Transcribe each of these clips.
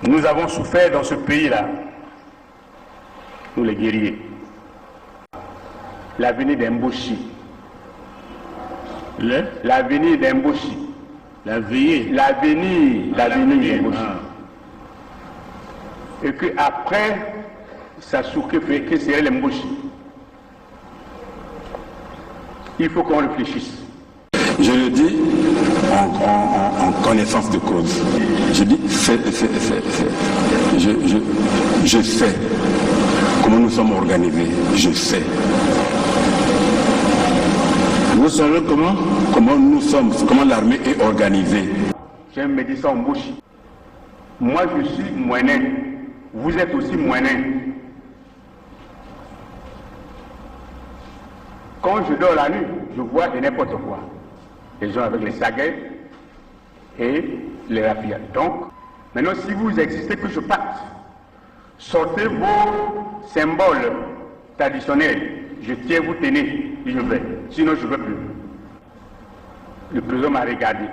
Nous avons souffert dans ce pays-là, nous les guerriers. L'avenir d'Emboshi. L'avenir d'Emboshi. L'avenir d'Emboshi. Et qu'après, Sasuke fait que c'est l'Emboshi. Il faut qu'on réfléchisse. Je le dis en connaissance de cause. Je dis, je sais comment nous sommes organisés. Je sais. Vous savez comment nous sommes, comment l'armée est organisée. J'ai un médecin en bouche. Moi, je suis moyen. Vous êtes aussi moyen. Quand je dors la nuit, je vois de n'importe quoi. Les gens avec les saguets et les rapides. Donc, maintenant, si vous existez, que je parte, sortez vos symboles traditionnels. Je tiens, vous tenez, et je vais. Sinon, je ne veux plus. Le président m'a regardé.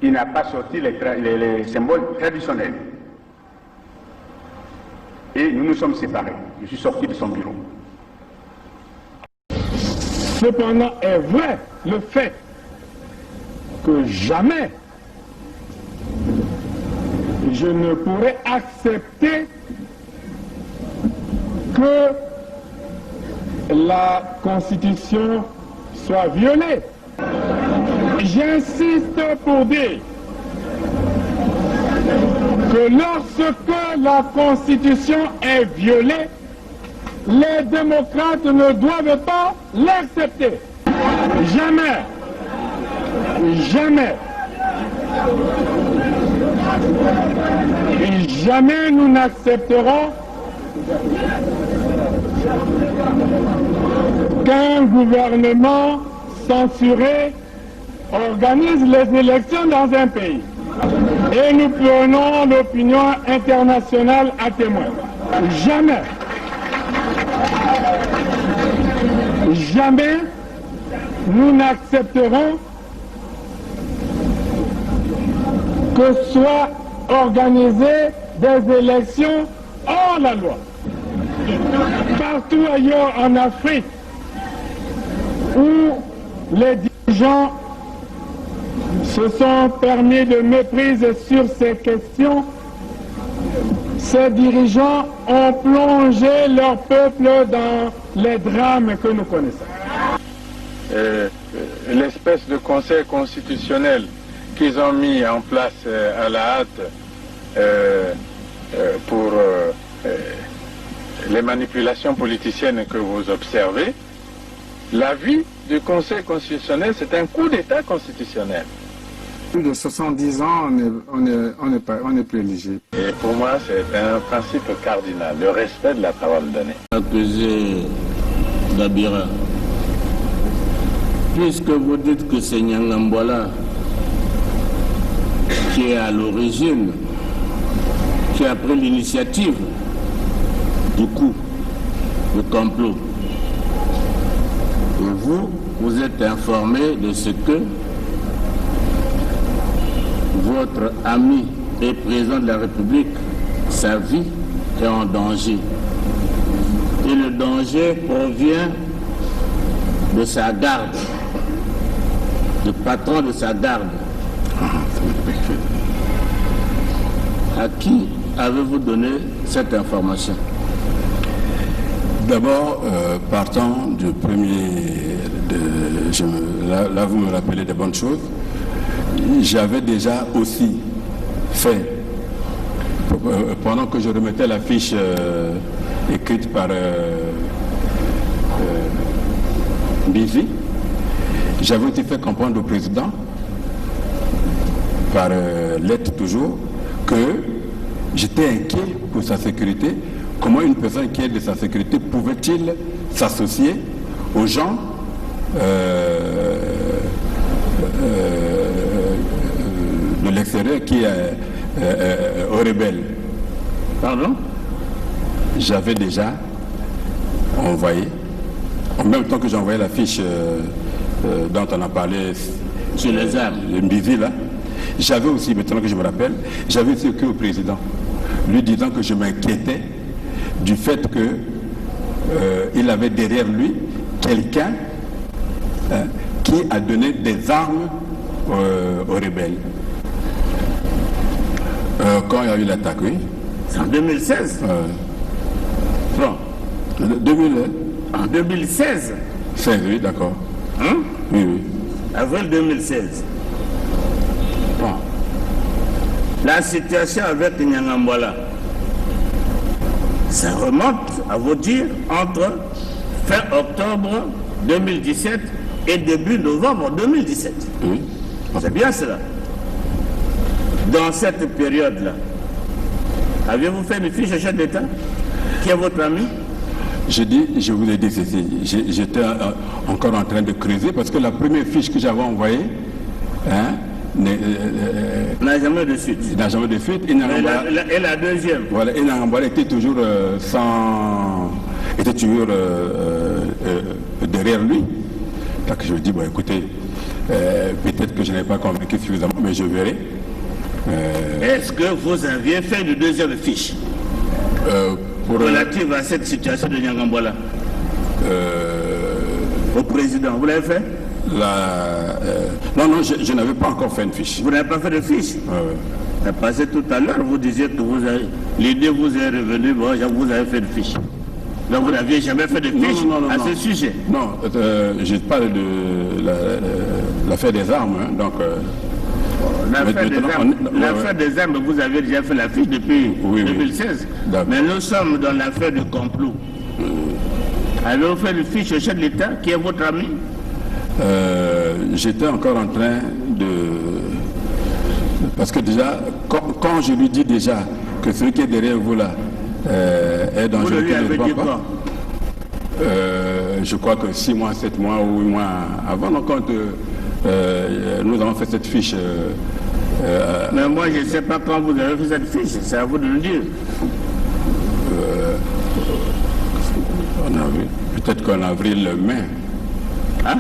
Il n'a pas sorti les symboles traditionnels. Et nous nous sommes séparés. Je suis sorti de son bureau. Cependant, est vrai le fait que jamais je ne pourrais accepter que la Constitution soit violée. J'insiste pour dire que lorsque la Constitution est violée, les démocrates ne doivent pas l'accepter. Jamais. Jamais. Et jamais nous n'accepterons qu'un gouvernement censuré organise les élections dans un pays. Et nous prenons l'opinion internationale à témoin. Jamais. Jamais nous n'accepterons que soient organisées des élections hors la loi. Partout ailleurs en Afrique où les dirigeants se sont permis de méprise sur ces questions, ces dirigeants ont plongé leur peuple dans les drames que nous connaissons. L'espèce de conseil constitutionnel qu'ils ont mis en place à la hâte pour les manipulations politiciennes que vous observez, l'avis du conseil constitutionnel, c'est un coup d'État constitutionnel. Plus de 70 ans, on n'est plus éligible. Et pour moi, c'est un principe cardinal, le respect de la parole donnée. Accusé Dabira, puisque vous dites que c'est Nyangambola qui est à l'origine, qui a pris l'initiative du coup, du complot, et vous êtes informé de ce que votre ami et président de la République, sa vie est en danger. Et le danger provient de sa garde, du patron de sa garde. À qui avez-vous donné cette information? D'abord, partant du premier, là vous me rappelez des bonnes choses, j'avais déjà aussi fait, pendant que je remettais la fiche écrite par Bizi, j'avais aussi fait comprendre au président, par lettre toujours, que j'étais inquiet pour sa sécurité. Comment une personne qui est de sa sécurité pouvait-il s'associer aux gens de l'extérieur qui est aux rebelles? Pardon? J'avais déjà envoyé, en même temps que j'ai envoyé la fiche dont on a parlé sur les armes, le Mbizi là, J'avais aussi, maintenant que je me rappelle, j'avais aussi écrit au président, lui disant que je m'inquiétais du fait qu'il avait derrière lui quelqu'un qui a donné des armes aux rebelles. Quand il y a eu l'attaque, oui. C'est en 2016. Bon. En 2016. 16, oui, d'accord. Hein? Oui, oui. Avril 2016. Bon. La situation avec Nyangambwala, ça remonte, à vous dire, entre fin octobre 2017 et début novembre 2017. Oui. C'est bien cela. Dans cette période-là, avez-vous fait une fiche au chef d'État qui est votre ami? Je vous ai dit ceci, j'étais encore en train de creuser parce que la première fiche que j'avais envoyée n'a jamais de suite. N'a jamais de suite. Et la deuxième? Voilà, et Nyangambwala était toujours était toujours derrière lui. Donc je lui dis, bon écoutez, peut-être que je n'ai pas convaincu suffisamment, mais je verrai. Est-ce que vous aviez fait une deuxième fiche relative à cette situation de Nyangambwala au président? Vous l'avez fait? Non, je n'avais pas encore fait une fiche. Vous n'avez pas fait de fiche? Parce que tout à l'heure, vous disiez que l'idée vous est revenue, bon, vous avez fait une fiche. Donc vous n'aviez jamais fait de fiche à ce sujet? Non, je parle de l'affaire des armes, hein, donc... L'affaire des armes, vous avez déjà fait la fiche depuis 2016. Oui. Mais nous sommes dans l'affaire du complot. Avez-vous fait une fiche au chef de l'État qui est votre ami? J'étais encore en train de... Parce que déjà, quand je lui dis déjà que celui qui est derrière vous là est dangereux, vous lui avez dit quoi? Je crois que 6 mois, 7 mois ou 8 mois avant, donc quand nous avons fait cette fiche. Mais moi, je ne sais pas quand vous avez fait cette fiche, c'est à vous de le dire. Peut-être qu'en avril-mai. Hein?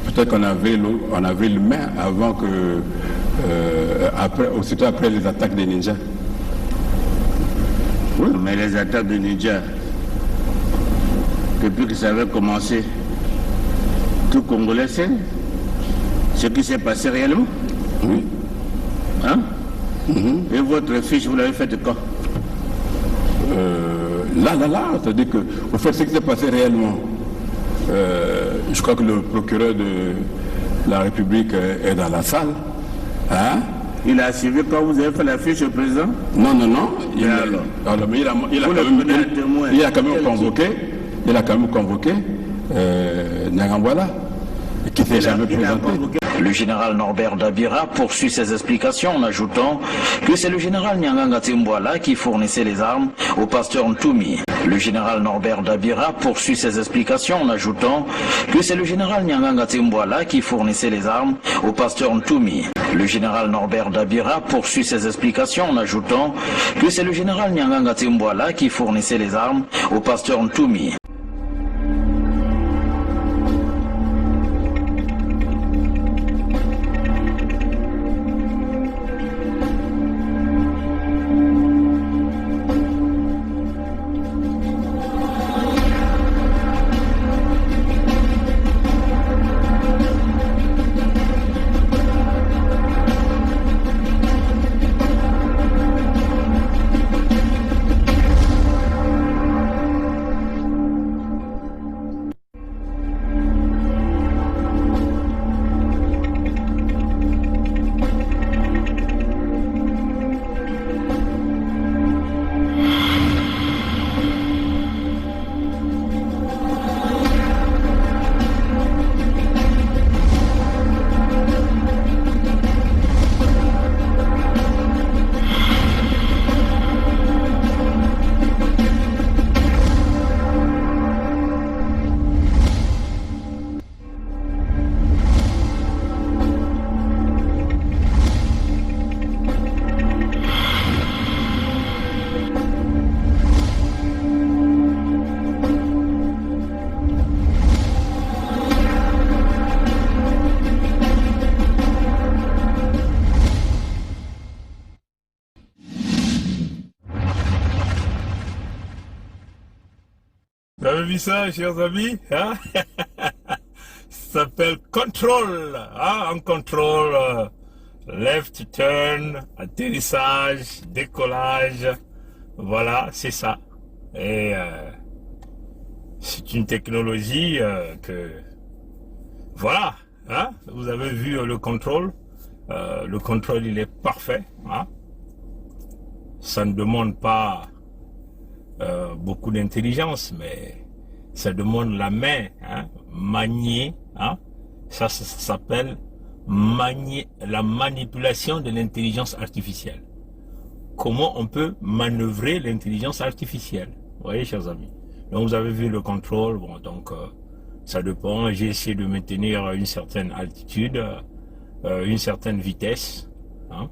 Peut-être qu'en avril-mai, avant que. Aussitôt après les attaques des ninjas. Oui, mais les attaques des ninjas, depuis que ça avait commencé, tout Congolais sait ce qui s'est passé réellement. Oui. Hein? Et votre fiche, vous l'avez faite quand? Là, c'est-à-dire que vous faites ce qui s'est passé réellement. Je crois que le procureur de la République est dans la salle. Hein? Il a suivi quand vous avez fait la fiche au président? Non. Il a quand même convoqué Nyangambwala, qui s'est jamais présenté. Le général Norbert Dabira poursuit ses explications en ajoutant que c'est le général Nyanganga Timbwala qui fournissait les armes au pasteur Ntoumi. Le général Norbert Dabira poursuit ses explications en ajoutant que c'est le général Nyanganga Timbwala qui fournissait les armes au pasteur Ntoumi. Le général Norbert Dabira poursuit ses explications en ajoutant que c'est le général Nyanganga Timbwala qui fournissait les armes au pasteur Ntoumi. Vous avez vu ça, chers amis, hein? Ça s'appelle contrôle, hein? En contrôle, left turn, atterrissage, décollage, voilà, c'est ça. Et c'est une technologie que, voilà, hein? Vous avez vu le contrôle il est parfait, hein? Ça ne demande pas beaucoup d'intelligence, mais ça demande la main, hein? Manier, hein? Ça s'appelle la manipulation de l'intelligence artificielle. Comment on peut manœuvrer l'intelligence artificielle? Vous voyez, chers amis. Donc vous avez vu le contrôle, bon, donc ça dépend. J'ai essayé de maintenir une certaine altitude, une certaine vitesse, hein?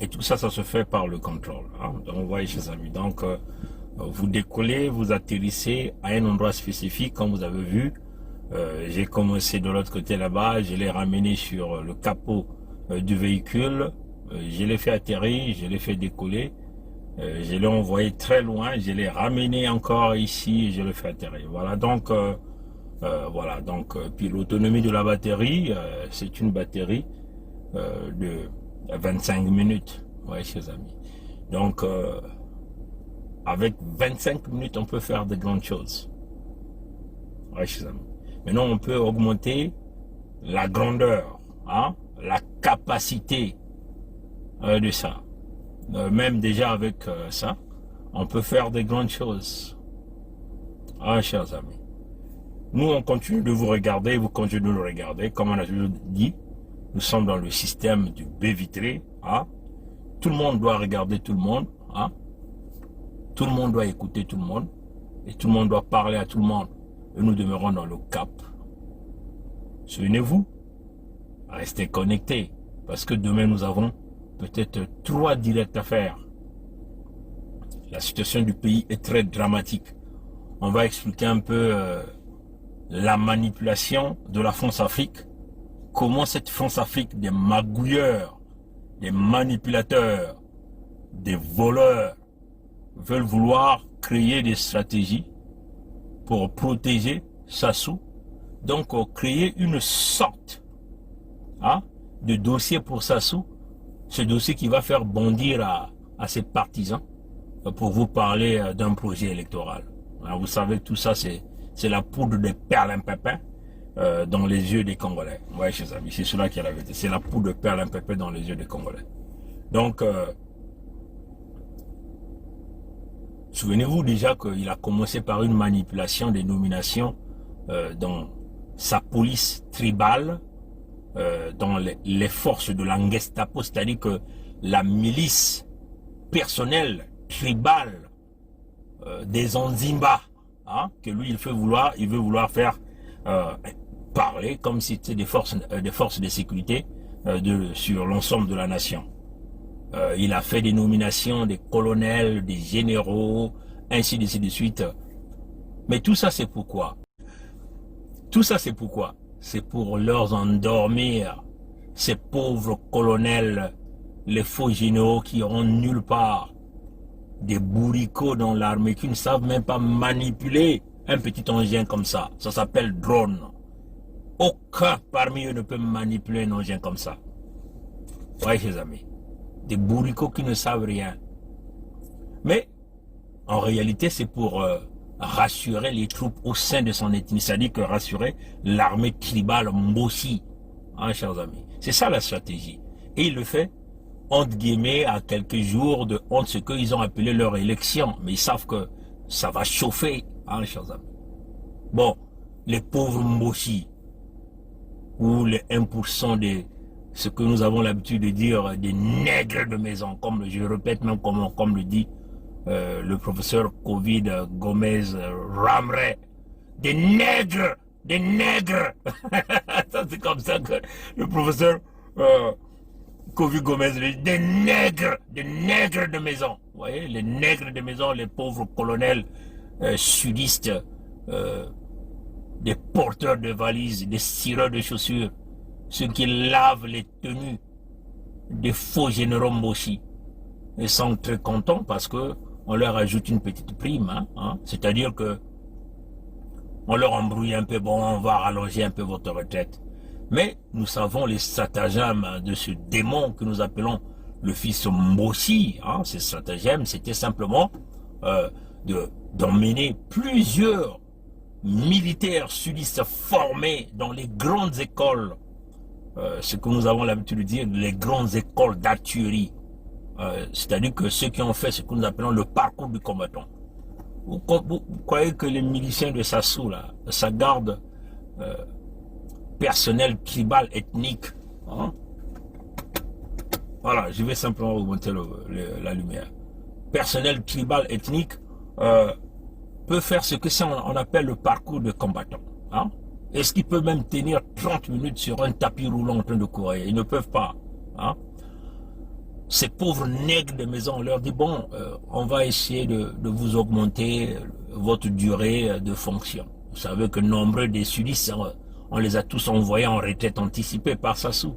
Et tout ça, ça se fait par le contrôle, hein? Donc vous voyez, chers amis. Donc vous décollez, vous atterrissez à un endroit spécifique, comme vous avez vu. J'ai commencé de l'autre côté là-bas, je l'ai ramené sur le capot du véhicule, je l'ai fait atterrir, je l'ai fait décoller, je l'ai envoyé très loin, je l'ai ramené encore ici et je l'ai fait atterrir. Voilà, donc, puis l'autonomie de la batterie, c'est une batterie de 25 minutes, ouais, chers amis. Donc, avec 25 minutes, on peut faire de grandes choses. Ouais, chers amis. Maintenant, on peut augmenter la grandeur, hein, la capacité de ça. Même déjà avec ça, on peut faire de grandes choses. Ah, chers amis. Nous, on continue de vous regarder, vous continuez de nous regarder. Comme on a toujours dit, nous sommes dans le système du baie vitrée. Hein. Tout le monde doit regarder tout le monde. Hein. Tout le monde doit écouter tout le monde. Et tout le monde doit parler à tout le monde. Et nous demeurons dans le cap. Souvenez-vous, restez connectés, parce que demain nous avons peut-être 3 directs à faire. La situation du pays est très dramatique. On va expliquer un peu la manipulation de la France-Afrique, comment cette France-Afrique des magouilleurs, des manipulateurs, des voleurs veulent vouloir créer des stratégies pour protéger Sassou, donc créer une sorte de dossier pour Sassou, ce dossier qui va faire bondir à ses partisans pour vous parler d'un projet électoral. Alors, vous savez, tout ça, c'est la poudre de perlimpinpin dans les yeux des Congolais. Oui, chers amis, c'est cela qui est la vérité. C'est la poudre de perlimpinpin dans les yeux des Congolais. Donc, souvenez-vous déjà qu'il a commencé par une manipulation des nominations dans sa police tribale, dans les forces de la Gestapo, c'est-à-dire que la milice personnelle tribale des Onzimba, hein, que lui il veut vouloir faire parler comme si c'était des forces de sécurité sur l'ensemble de la nation. Il a fait des nominations des colonels, des généraux, ainsi de suite. Mais tout ça, c'est pourquoi? Tout ça, c'est pourquoi? C'est pour leur endormir ces pauvres colonels, les faux généraux qui iront nulle part, des bourricots dans l'armée qui ne savent même pas manipuler un petit engin comme ça. Ça s'appelle drone. Aucun parmi eux ne peut manipuler un engin comme ça. Oui, chers amis. Des bourricots qui ne savent rien. Mais, en réalité, c'est pour rassurer les troupes au sein de son ethnie. C'est-à-dire que rassurer l'armée tribale Mbossi. Hein, chers amis. C'est ça la stratégie. Et il le fait, entre guillemets, à quelques jours de ce qu'ils ont appelé leur élection. Mais ils savent que ça va chauffer, hein, chers amis. Bon, les pauvres Mbossi, ou les 1% de ce que nous avons l'habitude de dire des nègres de maison, comme je répète même comme le dit le professeur Covid Gomez Ramre, des nègres, ça c'est comme ça que le professeur Covid Gomez dit, des nègres de maison. Vous voyez, les nègres de maison, les pauvres colonels sudistes, des porteurs de valises, des cireurs de chaussures, ceux qui lavent les tenues des faux généraux Mboshi. Ils sont très contents parce que on leur ajoute une petite prime. Hein. C'est-à-dire que On leur embrouille un peu, bon, on va rallonger un peu votre retraite. Mais nous savons les stratagèmes de ce démon que nous appelons le fils Mbossi. Hein, ces stratagèmes, c'était simplement d'emmener plusieurs militaires sudistes formés dans les grandes écoles, ce que nous avons l'habitude de dire, les grandes écoles d'artillerie. C'est-à-dire que ceux qui ont fait ce que nous appelons le parcours du combattant. Vous croyez que les miliciens de Sassou, là, sa garde personnel, tribal, ethnique, hein? Voilà, je vais simplement augmenter la lumière. Personnel, tribal, ethnique peut faire ce que on appelle le parcours de combattant. Hein? Est-ce qu'ils peuvent même tenir 30 minutes sur un tapis roulant en train de courir? Ils ne peuvent pas. Hein? Ces pauvres nègres de maison, on leur dit, bon, on va essayer de vous augmenter votre durée de fonction. Vous savez que nombreux des sudistes, on les a tous envoyés en retraite anticipée par Sassou.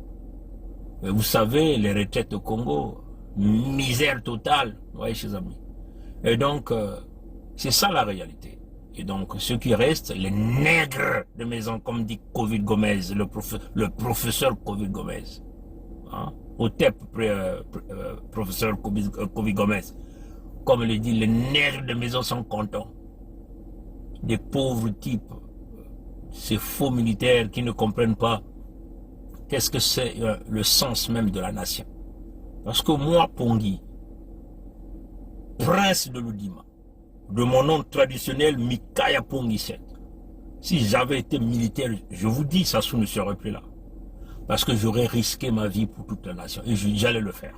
Et vous savez, les retraites au Congo, misère totale, vous voyez, chers amis. Et donc, c'est ça la réalité. Et donc, ceux qui restent, les nègres de maison, comme dit Covid Gomez, le professeur Covid Gomez, hein? Au TEP, professeur Covid Gomez, comme le dit, les nègres de maison sont contents. Des pauvres types, ces faux militaires qui ne comprennent pas qu'est-ce que c'est le sens même de la nation. Parce que moi, Pongui, prince de l'Oudima, de mon nom traditionnel Mikaya Pongisset, si j'avais été militaire, je vous dis, Sassou ne serait plus là. Parce que j'aurais risqué ma vie pour toute la nation. Et j'allais le faire.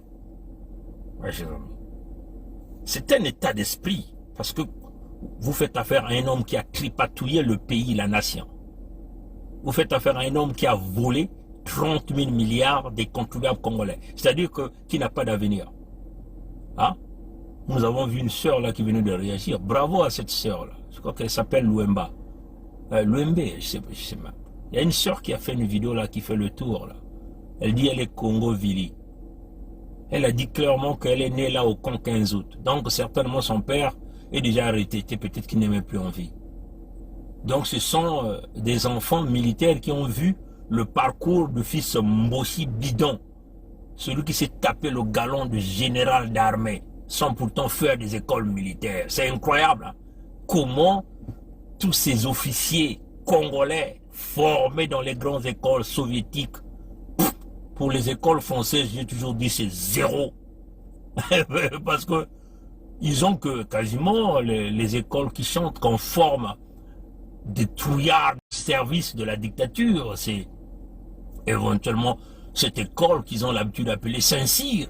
Ouais, c'est un état d'esprit. Parce que vous faites affaire à un homme qui a tripatouillé le pays, la nation. Vous faites affaire à un homme qui a volé 30 000 milliards des contribuables congolais. C'est-à-dire qui n'a pas d'avenir. Hein? Nous avons vu une sœur là qui venait de réagir. Bravo à cette sœur là. Je crois qu'elle s'appelle Louemba. Louembe, je sais pas. Il y a une sœur qui a fait une vidéo là qui fait le tour là. Elle dit elle est Congo-Vili. Elle a dit clairement qu'elle est née là au camp 15 août. Donc certainement son père est déjà arrêté. Peut-être qu'il n'aimait plus en vie. Donc ce sont des enfants militaires qui ont vu le parcours du fils Mbossi Bidon. Celui qui s'est tapé le galon de général d'armée sans pourtant faire des écoles militaires. C'est incroyable. Hein? Comment tous ces officiers congolais formés dans les grandes écoles soviétiques, pour les écoles françaises, j'ai toujours dit c'est zéro. Parce que ils ont que quasiment les écoles qui chantent qu'on forme des trouillards de service de la dictature. C'est éventuellement cette école qu'ils ont l'habitude d'appeler Saint-Cyr.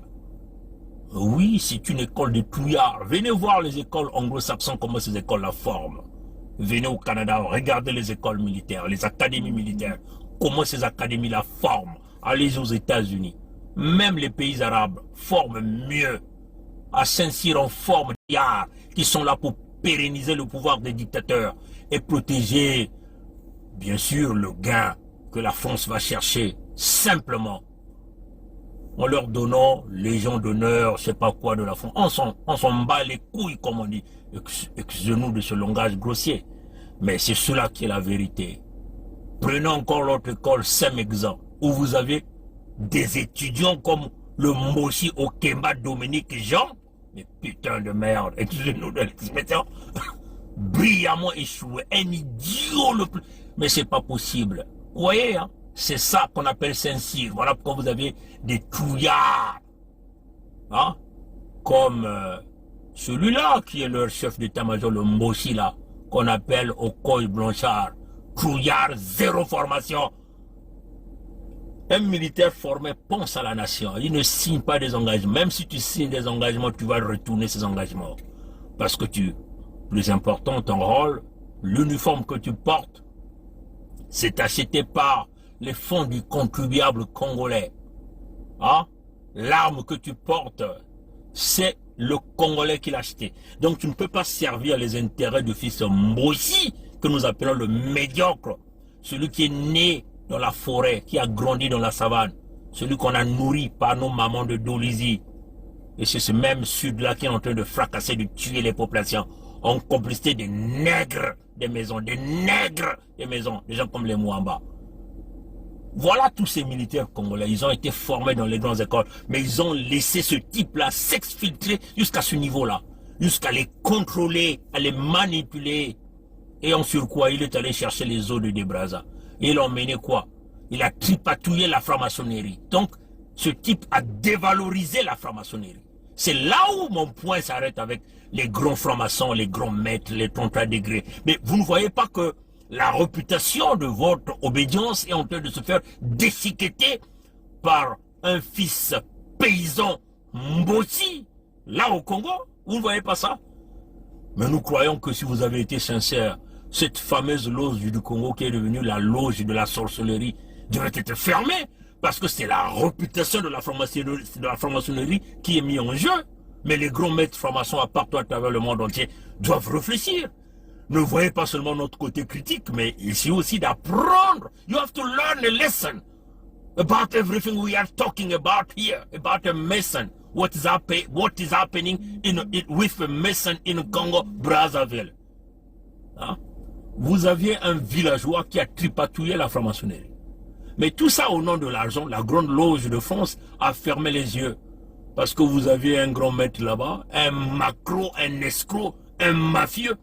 Oui, c'est une école de trouillards. Venez voir les écoles anglo-saxons, comment ces écoles la forment. Venez au Canada, regardez les écoles militaires, les académies militaires, comment ces académies la forment. Allez aux États-Unis. Même les pays arabes forment mieux. À Saint-Cyr, on forme des yards qui sont là pour pérenniser le pouvoir des dictateurs et protéger, bien sûr, le gain que la France va chercher, simplement. En leur donnant Légion d'honneur, je sais pas quoi de la France. On s'en bat les couilles, comme on dit. Excusez-nous de ce langage grossier. Mais c'est cela qui est la vérité. Prenez encore l'autre école Saint-Mexan, où vous avez des étudiants comme le Moshi Okemba Dominique Jean. Mais putain de merde, excusez-nous de l'expression. Brillamment échoué. Un idiot le plus. Mais c'est pas possible. Vous voyez, hein? C'est ça qu'on appelle Saint-Cyr. Voilà pourquoi vous avez des trouillards. Hein? Comme celui-là qui est leur chef d'état-major, le Moshi là, qu'on appelle Okoy Blanchard. Trouillard, zéro formation. Un militaire formé pense à la nation. Il ne signe pas des engagements. Même si tu signes des engagements, tu vas retourner ces engagements. Parce que plus important, ton rôle, l'uniforme que tu portes, c'est acheté par les fonds du contribuable congolais. Hein? L'arme que tu portes, c'est le Congolais qui l'a acheté. Donc tu ne peux pas servir les intérêts du fils Mbossi, que nous appelons le médiocre, celui qui est né dans la forêt, qui a grandi dans la savane, celui qu'on a nourri par nos mamans de Dolisie. Et c'est ce même sud-là qui est en train de fracasser, de tuer les populations. en complicité des nègres des maisons, des gens comme les Mouamba. Voilà tous ces militaires congolais, ils ont été formés dans les grandes écoles, mais ils ont laissé ce type-là s'exfiltrer jusqu'à ce niveau-là, jusqu'à les contrôler, à les manipuler. Et en surcroît, il est allé chercher les eaux de Debraza. Et il a emmené quoi? Il a tripatouillé la franc-maçonnerie. Donc, ce type a dévalorisé la franc-maçonnerie. C'est là où mon point s'arrête avec les grands francs-maçons, les grands maîtres, les 33 degrés. Mais vous ne voyez pas que la réputation de votre obédience est en train de se faire déchiqueter par un fils paysan Mbossi, là au Congo? Vous ne voyez pas ça? Mais nous croyons que si vous avez été sincère, cette fameuse loge du Congo qui est devenue la loge de la sorcellerie devrait être fermée, parce que c'est la réputation de la franc-maçonnerie qui est mise en jeu. Mais les grands maîtres francs-maçons à partout à travers le monde entier doivent réfléchir. Ne voyez pas seulement notre côté critique, mais ici aussi d'apprendre. You have to learn a lesson about everything we are talking about here, about a Mason. What is happening with a Mason in Congo, Brazzaville. Hein? Vous aviez un villageois qui a tripatouillé la franc-maçonnerie. Mais tout ça au nom de l'argent, la grande loge de France a fermé les yeux. Parce que vous aviez un grand maître là-bas, un macro, un escroc, un mafieux,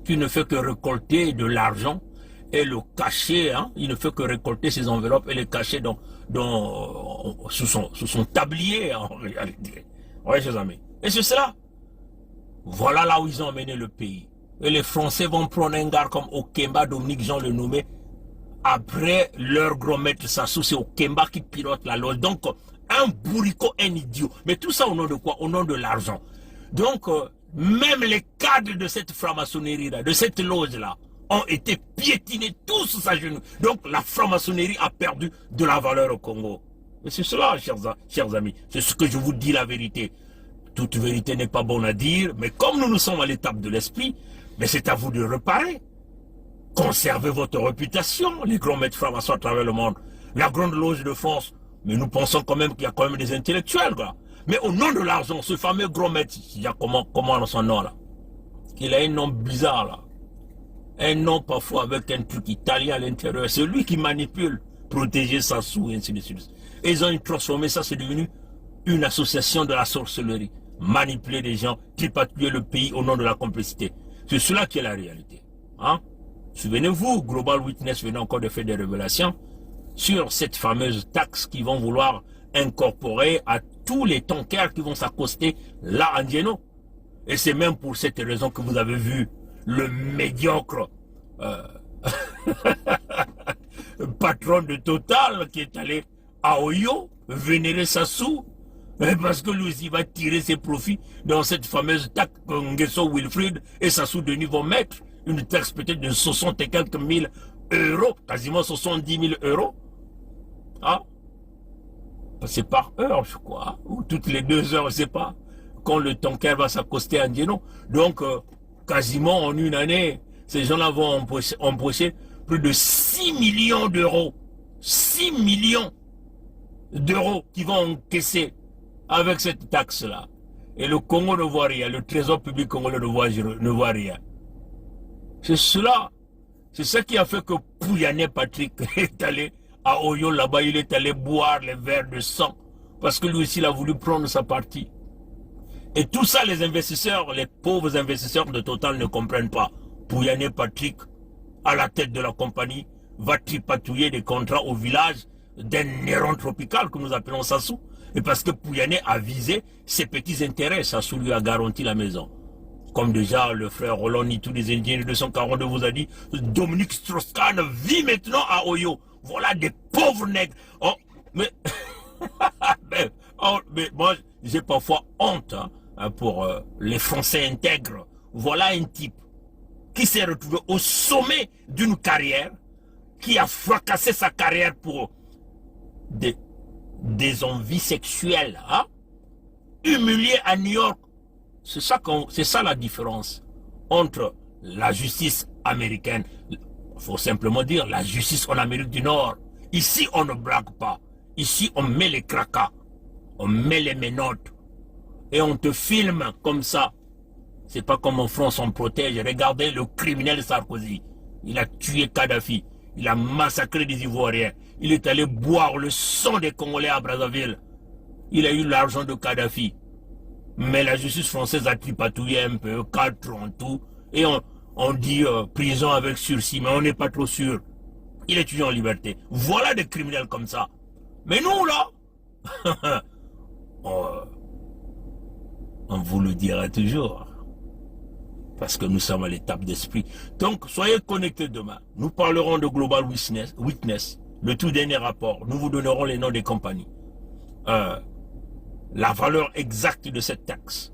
qui ne fait que récolter de l'argent et le cacher, hein? Il ne fait que récolter ses enveloppes et les cacher sous son tablier en réalité. Oui, chers amis. Et c'est cela. Voilà là où ils ont emmené le pays. Et les Français vont prendre un gars comme Okemba, Dominique Jean le nommé. Après leur grand maître Sassou, c'est Okemba qui pilote la loge. Donc, un bourricot, un idiot. Mais tout ça au nom de quoi? Au nom de l'argent. Donc, même les cadres de cette franc-maçonnerie-là, de cette loge-là, ont été piétinés tous à genoux. Donc, la franc-maçonnerie a perdu de la valeur au Congo. Et c'est cela, chers amis. C'est ce que je vous dis, la vérité. Toute vérité n'est pas bonne à dire, mais comme nous sommes à l'étape de l'esprit, mais c'est à vous de réparer. Conservez votre réputation, les grands maîtres francs-maçons à travers le monde. La grande loge de France. Mais nous pensons quand même qu'il y a quand même des intellectuels, quoi. Mais au nom de l'argent, ce fameux gros maître, il y a comment son nom là? Il a un nom bizarre là. Un nom parfois avec un truc italien à l'intérieur. C'est lui qui manipule, protéger Sassou et ainsi de suite. Et ils ont transformé ça, c'est devenu une association de la sorcellerie. Manipuler les gens, tripatouiller le pays au nom de la complicité. C'est cela qui est la réalité. Hein? Souvenez-vous, Global Witness venait encore de faire des révélations sur cette fameuse taxe qu'ils vont vouloir incorporer à tous les tankers qui vont s'accoster là en Djeno. Et c'est même pour cette raison que vous avez vu le médiocre patron de Total qui est allé à Oyo vénérer Sassou, parce que lui aussi va tirer ses profits dans cette fameuse taxe que Nguesso Wilfried et Sassou Denis vont mettre, une taxe peut-être de 60 et quelques mille euros, quasiment 70 000 euros. Ah, c'est par heure, je crois, ou toutes les 2 heures, je ne sais pas, quand le tanker va s'accoster à Djeno. Donc, quasiment en une année, ces gens-là vont empocher plus de 6 millions d'euros. 6 millions d'euros qui vont encaisser avec cette taxe-là. Et le Congo ne voit rien, le trésor public congolais ne voit rien. C'est cela. C'est ça qui a fait que Pouyanné Patrick est allé à Oyo, là-bas, il est allé boire les verres de sang. Parce que lui aussi, il a voulu prendre sa partie. Et tout ça, les investisseurs, les pauvres investisseurs de Total ne comprennent pas. Pouyanné Patrick, à la tête de la compagnie, va tripatouiller des contrats au village d'un néron tropical que nous appelons Sassou. Et parce que Pouyanné a visé ses petits intérêts, Sassou lui a garanti la maison. Comme déjà le frère Roland Nitou des Indiens de 242 vous a dit, Dominique Strauss-Kahn vit maintenant à Oyo. Voilà des pauvres nègres. Oh, mais, mais moi, j'ai parfois honte pour les Français intègres. Voilà un type qui s'est retrouvé au sommet d'une carrière, qui a fracassé sa carrière pour des envies sexuelles, hein? Humilié à New York. C'est ça la différence entre la justice américaine. Il faut simplement dire la justice en Amérique du Nord. Ici, on ne braque pas. Ici, on met les cracas. On met les menottes. Et on te filme comme ça. C'est pas comme en France on protège. Regardez le criminel Sarkozy. Il a tué Kadhafi. Il a massacré des Ivoiriens. Il est allé boire le sang des Congolais à Brazzaville. Il a eu l'argent de Kadhafi. Mais la justice française a tripatouillé un peu, 4 ans, tout. Et on dit prison avec sursis, mais on n'est pas trop sûr. Il est toujours en liberté. Voilà des criminels comme ça. Mais nous, là, on vous le dira toujours. Parce que nous sommes à l'étape d'esprit. Donc, soyez connectés demain. Nous parlerons de Global Witness, le tout dernier rapport. Nous vous donnerons les noms des compagnies. La valeur exacte de cette taxe.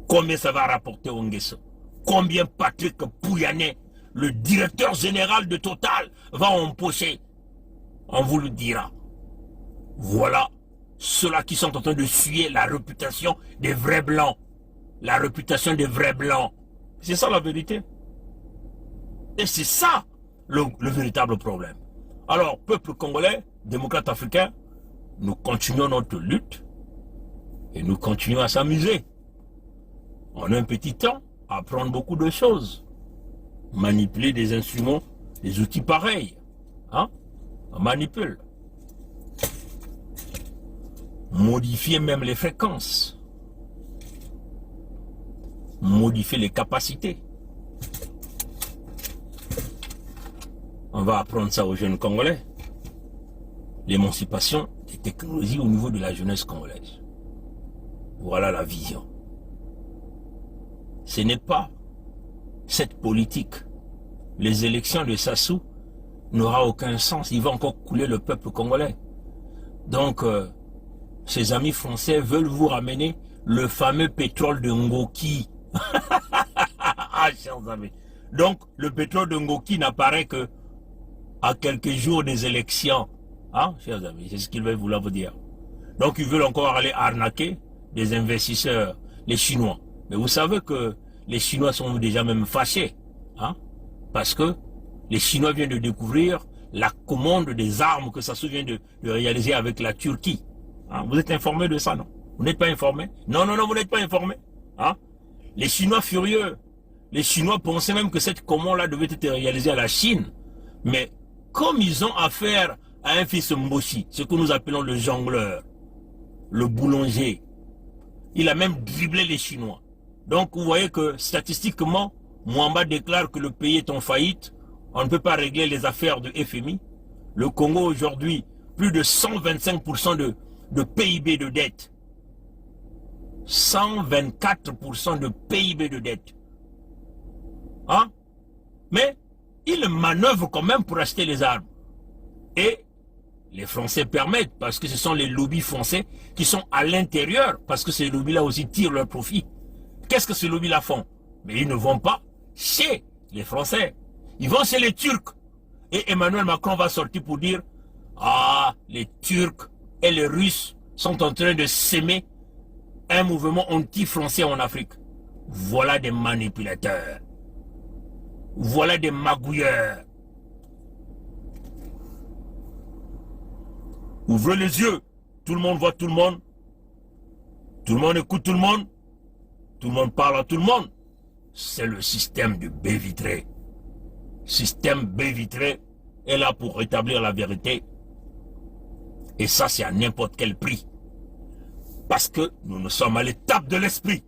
Combien ça va rapporter au Nguesso? Combien Patrick Pouyanné, le directeur général de Total, va empocher? On vous le dira. Voilà ceux-là qui sont en train de suyer la réputation des vrais blancs. La réputation des vrais blancs. C'est ça la vérité. Et c'est ça le véritable problème. Alors, peuple congolais, démocrate africain, nous continuons notre lutte et nous continuons à s'amuser. On a un petit temps à apprendre beaucoup de choses. Manipuler des instruments, des outils pareils. Hein? On manipule. Modifier même les fréquences. Modifier les capacités. On va apprendre ça aux jeunes Congolais. L'émancipation des technologies au niveau de la jeunesse congolaise. Voilà la vision. Ce n'est pas cette politique. Les élections de Sassou n'aura aucun sens. Il va encore couler le peuple congolais. Donc, ses amis français veulent vous ramener le fameux pétrole de Ngoki. Ah, chers amis. Donc, le pétrole de Ngoki n'apparaît que à quelques jours des élections. Hein, chers amis, c'est ce qu'ils veulent vouloir vous dire. Donc, ils veulent encore aller arnaquer des investisseurs, les Chinois. Mais vous savez que les Chinois sont déjà même fâchés. Hein, parce que les Chinois viennent de découvrir la commande des armes que Sassou vient de réaliser avec la Turquie. Hein, vous êtes informés de ça, non? Vous n'êtes pas informés? Non, non, non, vous n'êtes pas informés. Hein? Les Chinois furieux. Les Chinois pensaient même que cette commande-là devait être réalisée à la Chine. Mais comme ils ont affaire à un fils Mboshi, ce que nous appelons le jongleur, le boulanger, il a même dribblé les Chinois. Donc vous voyez que statistiquement, Mwamba déclare que le pays est en faillite. On ne peut pas régler les affaires de FMI. Le Congo aujourd'hui, plus de 125% de PIB de dette. 124% de PIB de dette. Hein? Mais il manœuvre quand même pour acheter les armes. Et les Français permettent, parce que ce sont les lobbies français qui sont à l'intérieur, parce que ces lobbies-là aussi tirent leur profit. Qu'est-ce que ces lobbies-là font? Mais ils ne vont pas chez les Français. Ils vont chez les Turcs. Et Emmanuel Macron va sortir pour dire « Ah, les Turcs et les Russes sont en train de s'aimer un mouvement anti-français en Afrique. » Voilà des manipulateurs. Voilà des magouilleurs. Ouvrez les yeux. Tout le monde voit tout le monde. Tout le monde écoute tout le monde. Tout le monde parle à tout le monde. C'est le système de baie vitrée. Système baie vitrée est là pour rétablir la vérité. Et ça, c'est à n'importe quel prix. Parce que nous sommes à l'étape de l'esprit.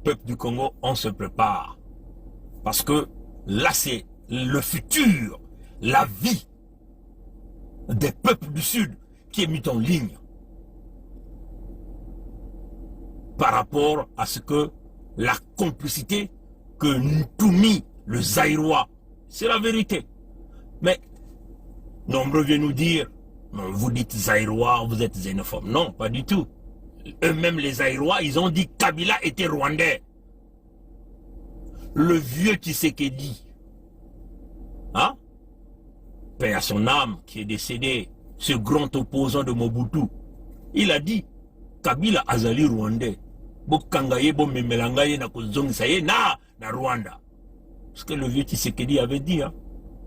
Peuple du Congo, on se prépare. Parce que là, c'est le futur, la vie des peuples du Sud qui est mis en ligne. Par rapport à ce que la complicité que Ntoumi, le Zaïrois, c'est la vérité. Mais nombreux viennent nous dire, non, vous dites Zaïrois, vous êtes xénophobe. Non, pas du tout. Eux-mêmes les Zaïrois, ils ont dit Kabila était rwandais. Le vieux Tshisekedi, hein, paix à son âme, qui est décédé, ce grand opposant de Mobutu, il a dit Kabila azali rwandais. Bokangaye bo memelangaye na kozongisaye na Rwanda. Ce que le vieux Tshisekedi avait dit, hein.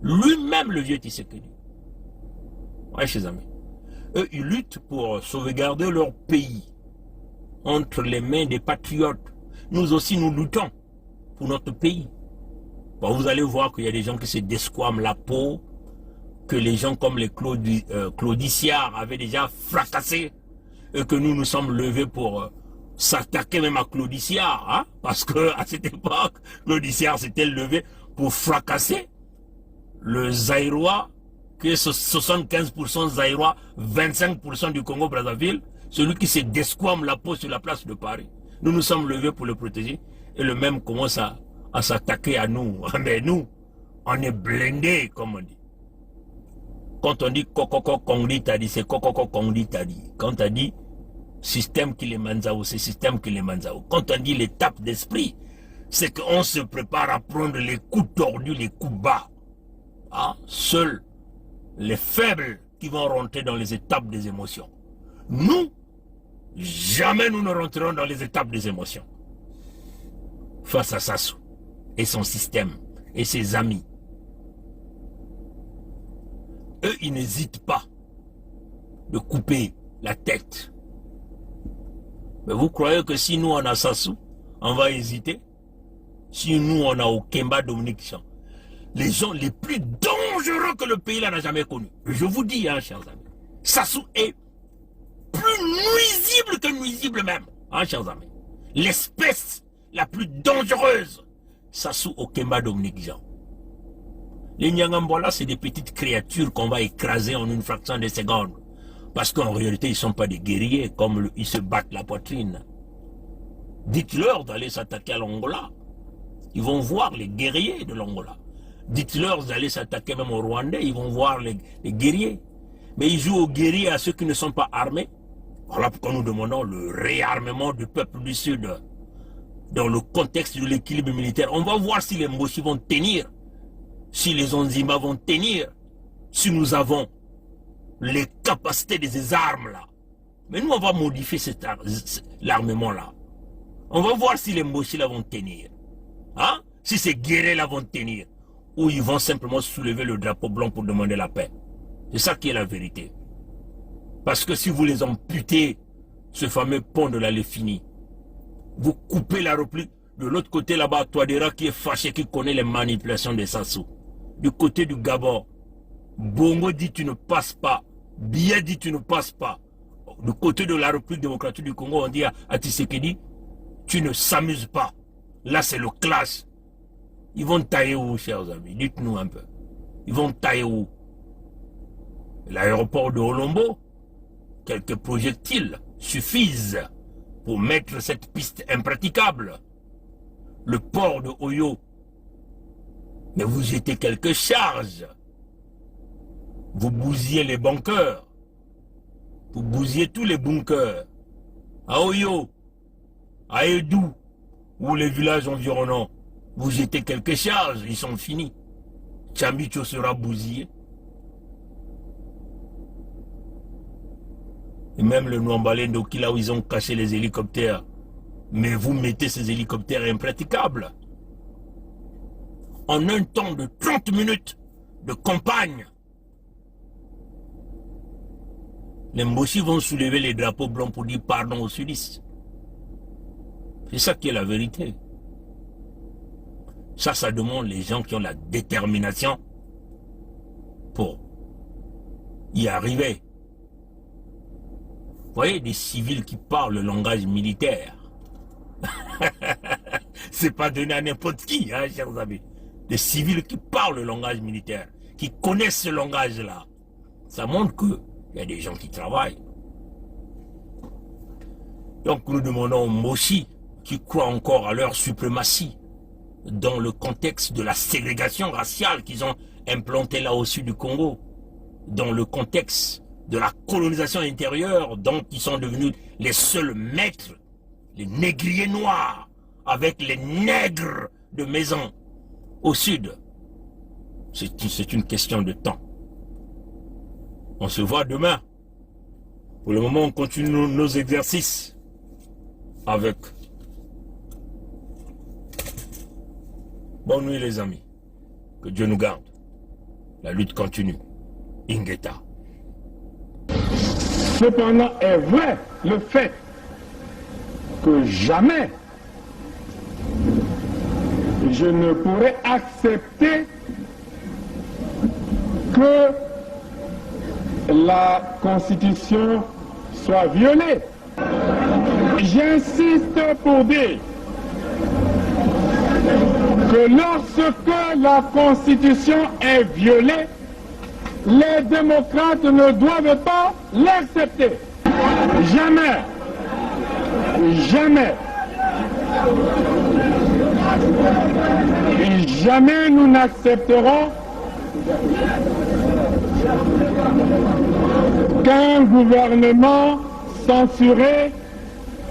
Lui-même le vieux Tshisekedi. Ouais, chers amis. Eux, ils luttent pour sauvegarder leur pays entre les mains des patriotes, nous aussi nous luttons pour notre pays. Bon, vous allez voir qu'il y a des gens qui se desquament la peau, que les gens comme les Claudiciards avaient déjà fracassé, et que nous nous sommes levés pour s'attaquer même à Claudiciard, hein? Parce que à cette époque, Claudiciard s'était levé pour fracasser le Zaïrois, qui est 75% Zaïrois, 25% du Congo-Brazzaville, celui qui se desquame la peau sur la place de Paris. Nous nous sommes levés pour le protéger, et le même commence à s'attaquer à nous. Mais nous, on est blindés, comme on dit. Quand on dit Kokoko Kongdi Tadi, c'est Kokoko Kongdi Tadi. Quand on dit système qui les manzao, c'est système qui les manzao. Quand on dit l'étape d'esprit, c'est qu'on se prépare à prendre les coups tordus, les coups bas. Hein? Seuls les faibles qui vont rentrer dans les étapes des émotions. Nous, jamais nous ne rentrerons dans les étapes des émotions. Face à Sassou et son système et ses amis. Eux, ils n'hésitent pas de couper la tête. Mais vous croyez que si nous on a Sassou, on va hésiter? Si nous on a Okemba Dominique Jean, les gens les plus dangereux que le pays là n'a jamais connus. Je vous dis, hein, chers amis, Sassou est plus nuisible que nuisible même, hein, chers amis. L'espèce la plus dangereuse, Sassou Okemba Dominique Jean. Les Nyangambola, c'est des petites créatures qu'on va écraser en une fraction de seconde. Parce qu'en réalité, ils ne sont pas des guerriers, comme ils se battent la poitrine. Dites-leur d'aller s'attaquer à l'Angola. Ils vont voir les guerriers de l'Angola. Dites-leur d'aller s'attaquer même au Rwandais, ils vont voir les guerriers. Mais ils jouent aux guerriers à ceux qui ne sont pas armés. Voilà pourquoi nous demandons le réarmement du peuple du Sud. Dans le contexte de l'équilibre militaire, on va voir si les Mboshi vont tenir. Si les Onzima vont tenir, si nous avons les capacités de ces armes-là. Mais nous, on va modifier l'armement-là. On va voir si les Mboshi-là vont tenir. Hein? Si ces guerriers-là vont tenir. Ou ils vont simplement soulever le drapeau blanc pour demander la paix. C'est ça qui est la vérité. Parce que si vous les amputez, ce fameux pont de la Léfini, vous coupez la réplique. De l'autre côté là-bas, Touadéra qui est fâché, qui connaît les manipulations de Sassou. Du côté du Gabon, Bongo dit tu ne passes pas. Biya dit tu ne passes pas. Du côté de la République démocratique du Congo, on dit à Tshisekedi, tu ne s'amuses pas. Là c'est le clash. Ils vont tailler où, chers amis? Dites-nous un peu. Ils vont tailler où? L'aéroport de Olombo, quelques projectiles suffisent pour mettre cette piste impraticable. Le port de Oyo, mais vous jetez quelques charges. Vous bousillez les bunkers. Vous bousillez tous les bunkers. À Oyo, à Edou, ou les villages environnants, vous jetez quelques charges, ils sont finis. Tchambicho sera bousillé. Et même le Nwambalendo, là où ils ont caché les hélicoptères. Mais vous mettez ces hélicoptères impraticables. En un temps de 30 minutes de campagne, les Mboshi vont soulever les drapeaux blancs pour dire pardon aux sudistes. C'est ça qui est la vérité. Ça demande les gens qui ont la détermination pour y arriver. Vous voyez des civils qui parlent le langage militaire. C'est pas donné à n'importe qui, hein, chers amis. Des civils qui parlent le langage militaire, qui connaissent ce langage-là. Ça montre qu'il y a des gens qui travaillent. Donc nous demandons aux Moshi qui croient encore à leur suprématie dans le contexte de la ségrégation raciale qu'ils ont implantée là au sud du Congo, dans le contexte de la colonisation intérieure dont ils sont devenus les seuls maîtres, les négriers noirs, avec les nègres de maison au sud. C'est une question de temps. On se voit demain. Pour le moment, on continue nos exercices avec. Bonne nuit les amis. Que Dieu nous garde. La lutte continue. Ingeta. Cependant est vrai le fait que jamais Je ne pourrais accepter que la Constitution soit violée. J'insiste pour dire que lorsque la Constitution est violée, les démocrates ne doivent pas l'accepter. Jamais. Jamais. Et jamais nous n'accepterons qu'un gouvernement censuré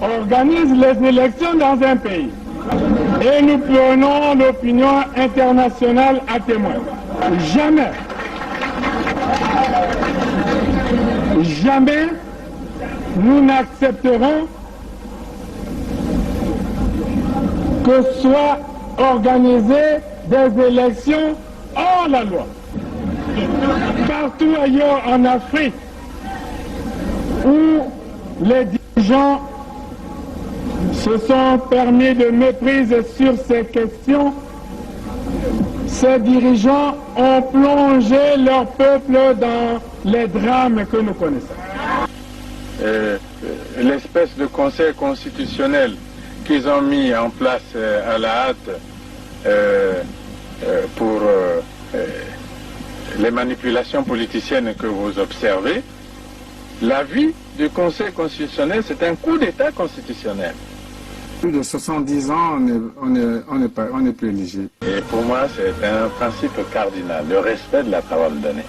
organise les élections dans un pays. Et nous prenons l'opinion internationale à témoin. Jamais. Jamais nous n'accepterons que soient organisées des élections hors la loi. Partout ailleurs en Afrique où les dirigeants se sont permis de méprise sur ces questions, ces dirigeants ont plongé leur peuple dans les drames que nous connaissons. L'espèce de conseil constitutionnel qu'ils ont mis en place à la hâte pour les manipulations politiciennes que vous observez, l'avis du Conseil constitutionnel, c'est un coup d'État constitutionnel. Plus de 70 ans, on n'est plus éligible. Et pour moi, c'est un principe cardinal, le respect de la parole donnée.